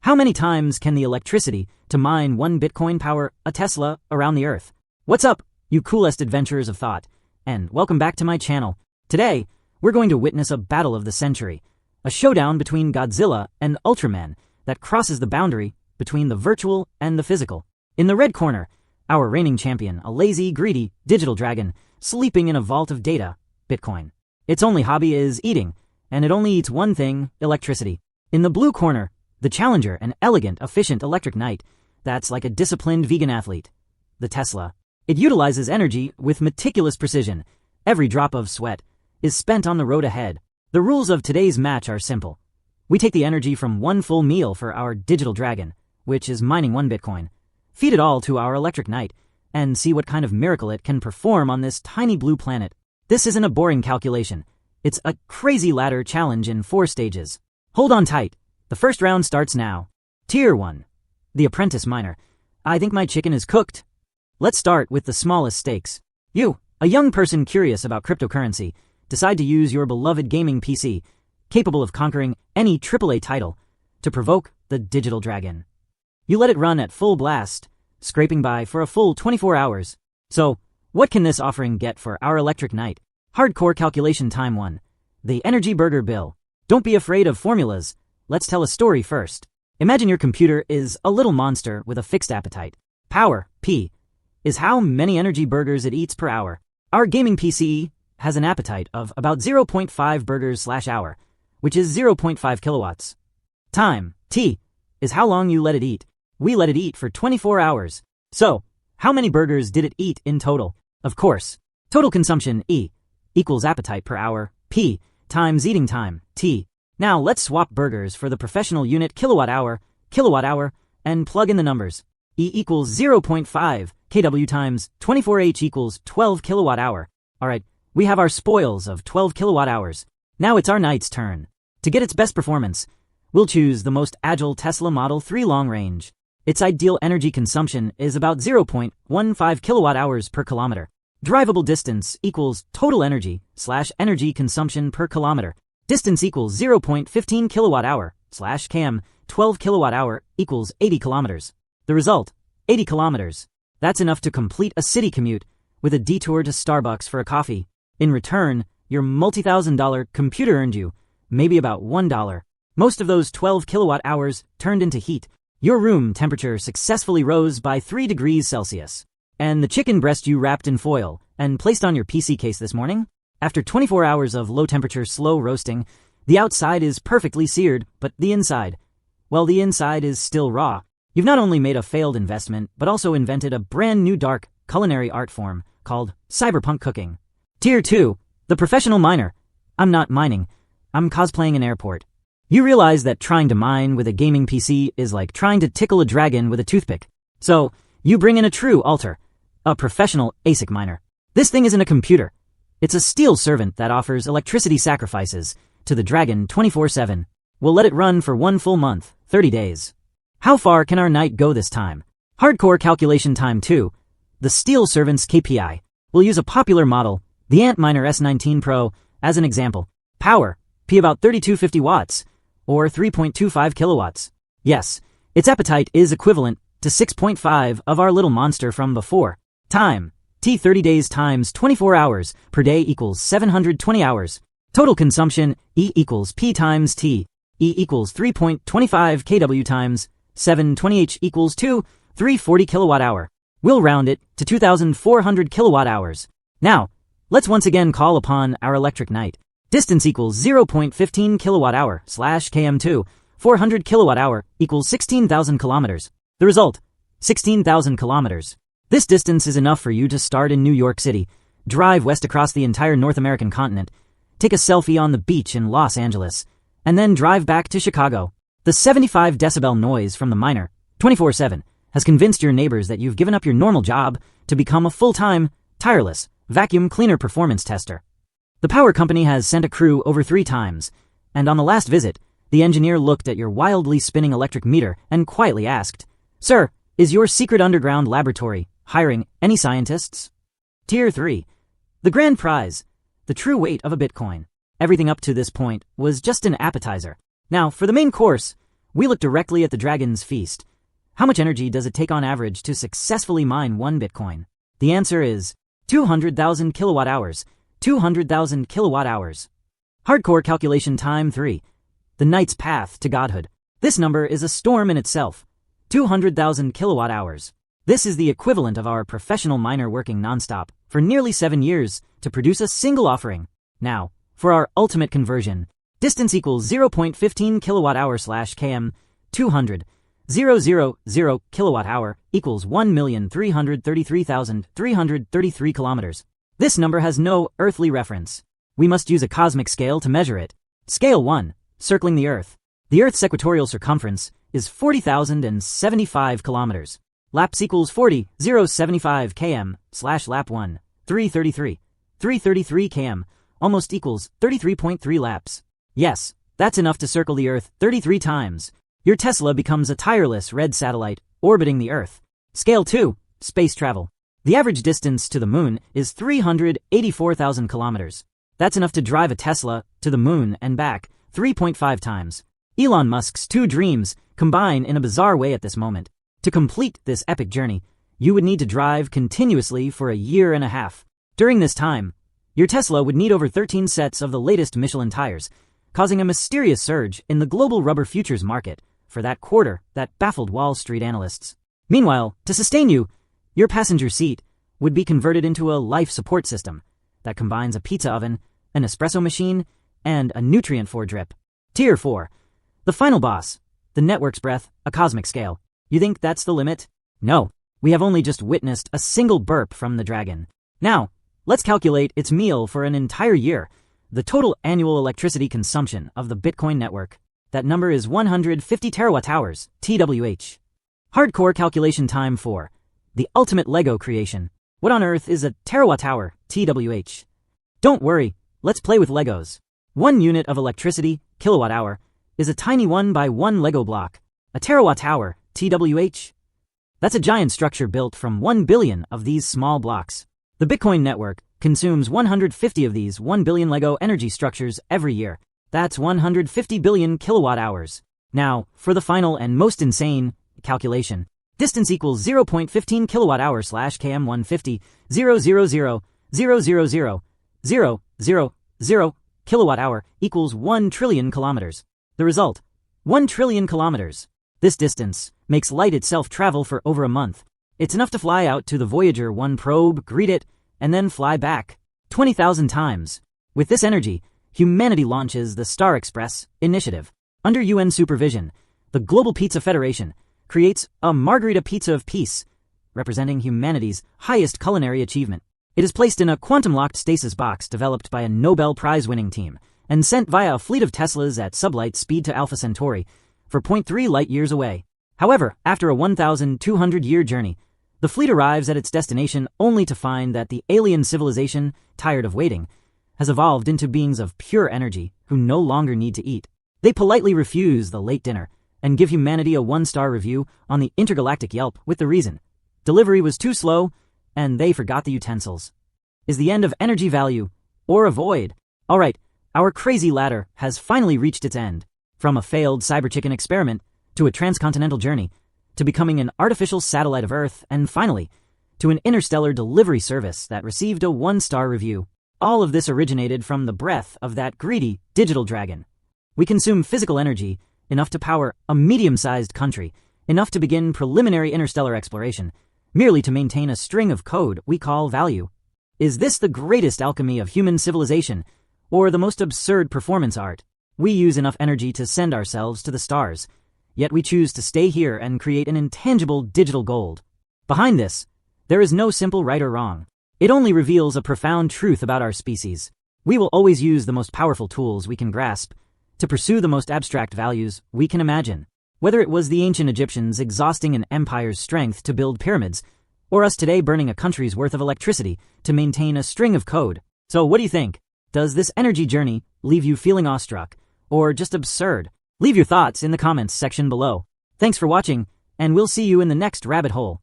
How many times can the electricity to mine 1 Bitcoin power a Tesla around the Earth? What's up, you coolest adventurers of thought? And welcome back to my channel. Today, we're going to witness a battle of the century. A showdown between Godzilla and Ultraman that crosses the boundary between the virtual and the physical. In the red corner, our reigning champion, a lazy, greedy, digital dragon, sleeping in a vault of data, Bitcoin. Its only hobby is eating, and it only eats one thing, electricity. In the blue corner, the challenger, an elegant, efficient electric knight that's like a disciplined vegan athlete, the Tesla. It utilizes energy with meticulous precision. Every drop of sweat is spent on the road ahead. The rules of today's match are simple. We take the energy from one full meal for our digital dragon, which is mining 1 Bitcoin, feed it all to our electric knight, and see what kind of miracle it can perform on this tiny blue planet. This isn't a boring calculation. It's a crazy ladder challenge in 4 stages. Hold on tight. The first round starts now. Tier 1. The Apprentice Miner. I think my chicken is cooked. Let's start with the smallest stakes. You, a young person curious about cryptocurrency, decide to use your beloved gaming PC, capable of conquering any AAA title, to provoke the digital dragon. You let it run at full blast, scraping by for a full 24 hours. So, what can this offering get for our electric knight? Hardcore calculation time 1. The Energy Burger Bill. Don't be afraid of formulas. Let's tell a story first. Imagine your computer is a little monster with a fixed appetite. Power, P, is how many energy burgers it eats per hour. Our gaming PC has an appetite of about 0.5 burgers/hour, which is 0.5 kilowatts. Time, T, is how long you let it eat. We let it eat for 24 hours. So, how many burgers did it eat in total? Of course, total consumption, E, equals appetite per hour, P, times eating time, T. Now let's swap burgers for the professional unit kilowatt hour, and plug in the numbers. E equals 0.5 kW times 24H equals 12 kilowatt hour. Alright, we have our spoils of 12 kilowatt hours. Now it's our knight's turn. To get its best performance, we'll choose the most agile Tesla Model 3 long range. Its ideal energy consumption is about 0.15 kilowatt hours per kilometer. Drivable distance equals total energy/energy consumption per kilometer. Distance equals 0.15 kilowatt hour/km. 12 kilowatt hour equals 80 kilometers. The result, 80 kilometers. That's enough to complete a city commute with a detour to Starbucks for a coffee. In return, your multi-$1,000 computer earned you maybe about $1. Most of those 12 kilowatt hours turned into heat. Your room temperature successfully rose by 3 degrees Celsius. And the chicken breast you wrapped in foil and placed on your PC case this morning? After 24 hours of low-temperature slow roasting, the outside is perfectly seared, but the inside, well, the inside is still raw. You've not only made a failed investment, but also invented a brand new dark culinary art form called Cyberpunk Cooking. Tier 2. The Professional Miner. I'm not mining. I'm cosplaying an airport. You realize that trying to mine with a gaming PC is like trying to tickle a dragon with a toothpick. So, you bring in a true alter, a professional ASIC miner. This thing isn't a computer. It's a steel servant that offers electricity sacrifices to the dragon 24/7. We'll let it run for 1 full month, 30 days. How far can our knight go this time? Hardcore calculation time 2. The steel servant's KPI. We'll use a popular model, the Antminer S19 Pro, as an example. Power, P about 3250 watts, or 3.25 kilowatts. Yes, its appetite is equivalent to 6.5 of our little monster from before. Time, T 30 days times 24 hours per day equals 720 hours. Total consumption, E equals P times T. E equals 3.25 kW times 720H equals 340 kilowatt hour. We'll round it to 2,400 kilowatt hours. Now, let's once again call upon our electric knight. Distance equals 0.15 kilowatt hour/km2. 400 kilowatt hour equals 16,000 kilometers. The result, 16,000 kilometers. This distance is enough for you to start in New York City, drive west across the entire North American continent, take a selfie on the beach in Los Angeles, and then drive back to Chicago. The 75 decibel noise from the miner, 24/7, has convinced your neighbors that you've given up your normal job to become a full-time, tireless vacuum cleaner performance tester. The power company has sent a crew over 3 times, and on the last visit, the engineer looked at your wildly spinning electric meter and quietly asked, "Sir, is your secret underground laboratory hiring any scientists?" Tier 3. The grand prize, the true weight of a Bitcoin. Everything up to this point was just an appetizer. Now, for the main course, we look directly at the dragon's feast. How much energy does it take on average to successfully mine 1 Bitcoin? The answer is 200,000 kilowatt hours. 200,000 kilowatt hours. Hardcore calculation time 3. The knight's path to godhood. This number is a storm in itself. 200,000 kilowatt hours. This is the equivalent of our professional miner working nonstop for nearly 7 years to produce a single offering. Now, for our ultimate conversion, distance equals 0.15 kilowatt hour / km, 200,000 kilowatt hour equals 1,333,333 kilometers. This number has no earthly reference. We must use a cosmic scale to measure it. Scale 1, circling the Earth. The Earth's equatorial circumference is 40,075 kilometers. Laps equals 40,075 km / lap 1, 333. 333 km almost equals 33.3 laps. Yes, that's enough to circle the Earth 33 times. Your Tesla becomes a tireless red satellite orbiting the Earth. Scale 2, space travel. The average distance to the moon is 384,000 kilometers. That's enough to drive a Tesla to the moon and back 3.5 times. Elon Musk's two dreams combine in a bizarre way at this moment. To complete this epic journey, you would need to drive continuously for a year and a half. During this time, your Tesla would need over 13 sets of the latest Michelin tires, causing a mysterious surge in the global rubber futures market for that quarter that baffled Wall Street analysts. Meanwhile, to sustain you, your passenger seat would be converted into a life support system that combines a pizza oven, an espresso machine, and a nutrient for drip. Tier 4. The final boss. The network's breath, a cosmic scale. You think that's the limit? No, we have only just witnessed a single burp from the dragon. Now, let's calculate its meal for an entire year. The total annual electricity consumption of the Bitcoin network. That number is 150 terawatt hours, TWH. Hardcore calculation time 4. The ultimate Lego creation. What on earth is a terawatt hour, TWH? Don't worry, let's play with Legos. 1 unit of electricity, kilowatt hour, is a tiny 1 by 1 Lego block. A terawatt hour, TWH? That's a giant structure built from 1 billion of these small blocks. The Bitcoin network consumes 150 of these 1 billion Lego energy structures every year. That's 150 billion kilowatt hours. Now, for the final and most insane calculation. Distance equals 0.15 kilowatt hour / km 150 000 kilowatt hour equals 1 trillion kilometers. The result, 1 trillion kilometers. This distance makes light itself travel for over a month. It's enough to fly out to the Voyager 1 probe, greet it, and then fly back 20,000 times. With this energy, humanity launches the Star Express initiative. Under UN supervision, the Global Pizza Federation creates a margarita pizza of peace, representing humanity's highest culinary achievement. It is placed in a quantum-locked stasis box developed by a Nobel Prize-winning team and sent via a fleet of Teslas at sublight speed to Alpha Centauri for 0.3 light-years away. However, after a 1,200-year journey, the fleet arrives at its destination only to find that the alien civilization, tired of waiting, has evolved into beings of pure energy who no longer need to eat. They politely refuse the late dinner and give humanity a 1-star review on the intergalactic Yelp with the reason delivery was too slow and they forgot the utensils. Is the end of energy value or a void? Alright, our crazy ladder has finally reached its end. From a failed cyberchicken experiment to a transcontinental journey to becoming an artificial satellite of Earth and finally to an interstellar delivery service that received a 1-star review. All of this originated from the breath of that greedy digital dragon. We consume physical energy enough to power a medium-sized country, enough to begin preliminary interstellar exploration, merely to maintain a string of code we call value. Is this the greatest alchemy of human civilization, or the most absurd performance art? We use enough energy to send ourselves to the stars, yet we choose to stay here and create an intangible digital gold. Behind this, there is no simple right or wrong. It only reveals a profound truth about our species. We will always use the most powerful tools we can grasp to pursue the most abstract values we can imagine. Whether it was the ancient Egyptians exhausting an empire's strength to build pyramids, or us today burning a country's worth of electricity to maintain a string of code. So what do you think? Does this energy journey leave you feeling awestruck, or just absurd? Leave your thoughts in the comments section below. Thanks for watching, and we'll see you in the next rabbit hole.